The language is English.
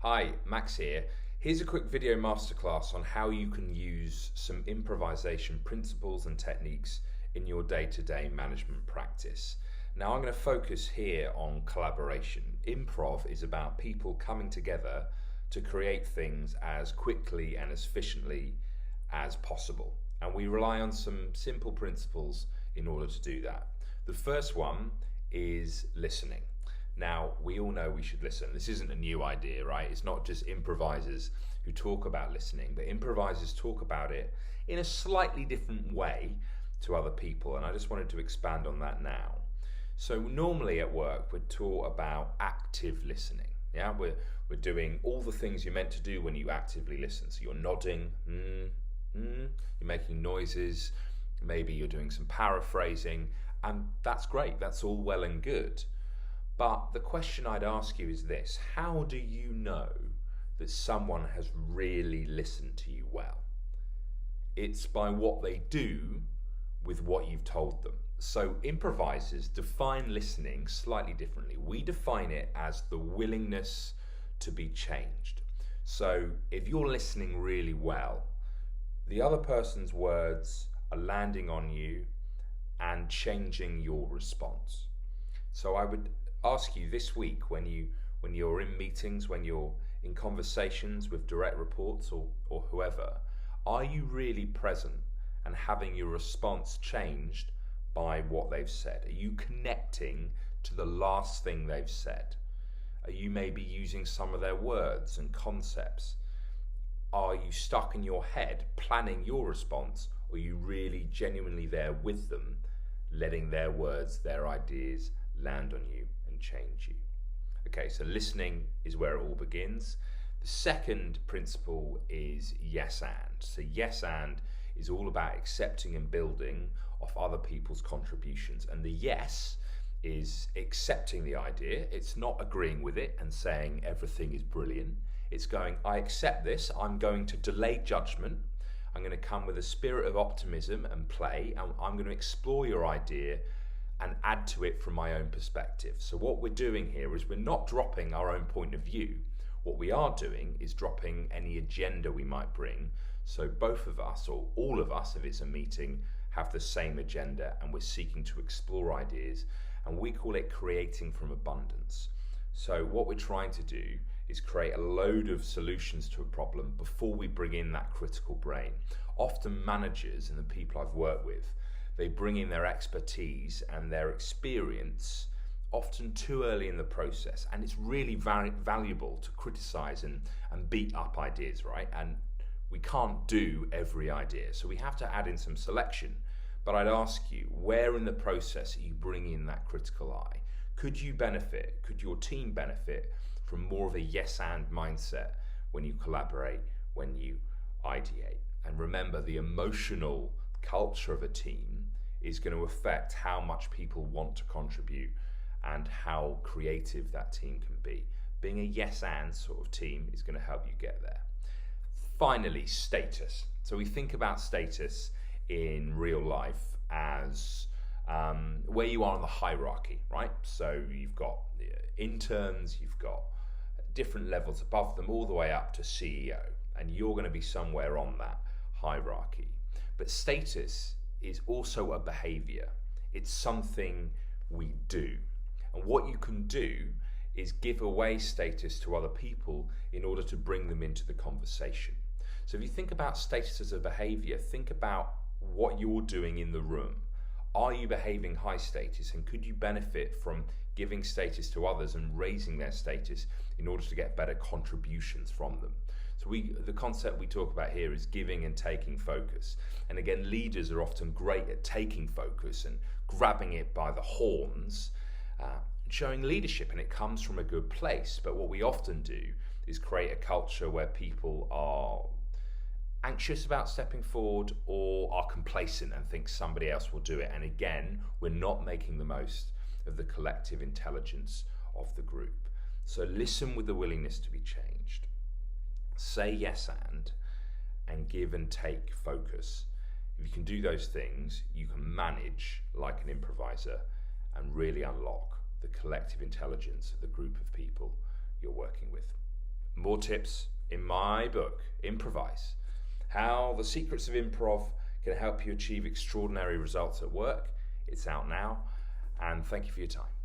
Hi, Max here. Here's a quick video masterclass on how you can use some improvisation principles and techniques in your day-to-day management practice. Now I'm going to focus here on collaboration. Improv is about people coming together to create things as quickly and as efficiently as possible. And we rely on some simple principles in order to do that. The first one is listening. Now, we all know we should listen. This isn't a new idea, right? It's not just improvisers who talk about listening, but improvisers talk about it in a slightly different way to other people. And I just wanted to expand on that now. So normally at work, we're taught about active listening. Yeah, we're doing all the things you're meant to do when you actively listen. So you're nodding, you're making noises, maybe you're doing some paraphrasing, and that's great. That's all well and good. But the question I'd ask you is this: how do you know that someone has really listened to you well? It's by what they do with what you've told them. So improvisers define listening slightly differently. We define it as the willingness to be changed. So if you're listening really well, the other person's words are landing on you and changing your response. So I would ask you this week, when you're in meetings, when you're in conversations with direct reports or whoever, are you really present and having your response changed by what they've said? Are you connecting to the last thing they've said? Are you maybe using some of their words and concepts? Are you stuck in your head planning your response, or are you really genuinely there with them, letting their words, their ideas land on you and change you? Okay, so listening is where it all begins. The second principle is yes and. So yes and is all about accepting and building off other people's contributions. And the yes is accepting the idea. It's not agreeing with it and saying everything is brilliant. It's going, I accept this, I'm going to delay judgment. I'm going to come with a spirit of optimism and play, and I'm going to explore your idea and add to it from my own perspective. So what we're doing here is we're not dropping our own point of view. What we are doing is dropping any agenda we might bring. So both of us, or all of us, if it's a meeting, have the same agenda, and we're seeking to explore ideas, and we call it creating from abundance. So what we're trying to do is create a load of solutions to a problem before we bring in that critical brain. Often managers and the people I've worked with, they bring in their expertise and their experience often too early in the process, and it's really valuable to criticize and beat up ideas, right? And we can't do every idea, so we have to add in some selection. But I'd ask you, where in the process are you bringing in that critical eye? Could you benefit, could your team benefit from more of a yes and mindset when you collaborate, when you ideate? And remember, the emotional culture of a team is going to affect how much people want to contribute and how creative that team can be. Being a yes and sort of team is going to help you get there. Finally, status. So we think about status in real life as where you are on the hierarchy, right? So you've got interns, you've got different levels above them, all the way up to CEO, and you're going to be somewhere on that hierarchy. But status is also a behavior. It's something we do. And what you can do is give away status to other people in order to bring them into the conversation. So if you think about status as a behavior, think about what you're doing in the room. Are you behaving high status, and could you benefit from giving status to others and raising their status in order to get better contributions from them? So the concept we talk about here is giving and taking focus. And again, leaders are often great at taking focus and grabbing it by the horns, showing leadership, and it comes from a good place. But what we often do is create a culture where people are anxious about stepping forward or are complacent and think somebody else will do it. And again, we're not making the most of the collective intelligence of the group. So listen with the willingness to be changed. Say yes and give and take focus. If you can do those things, you can manage like an improviser and really unlock the collective intelligence of the group of people you're working with. more tips in my book, Improvise, how the secrets of improv can help you achieve extraordinary results at work. It's out now, and thank you for your time.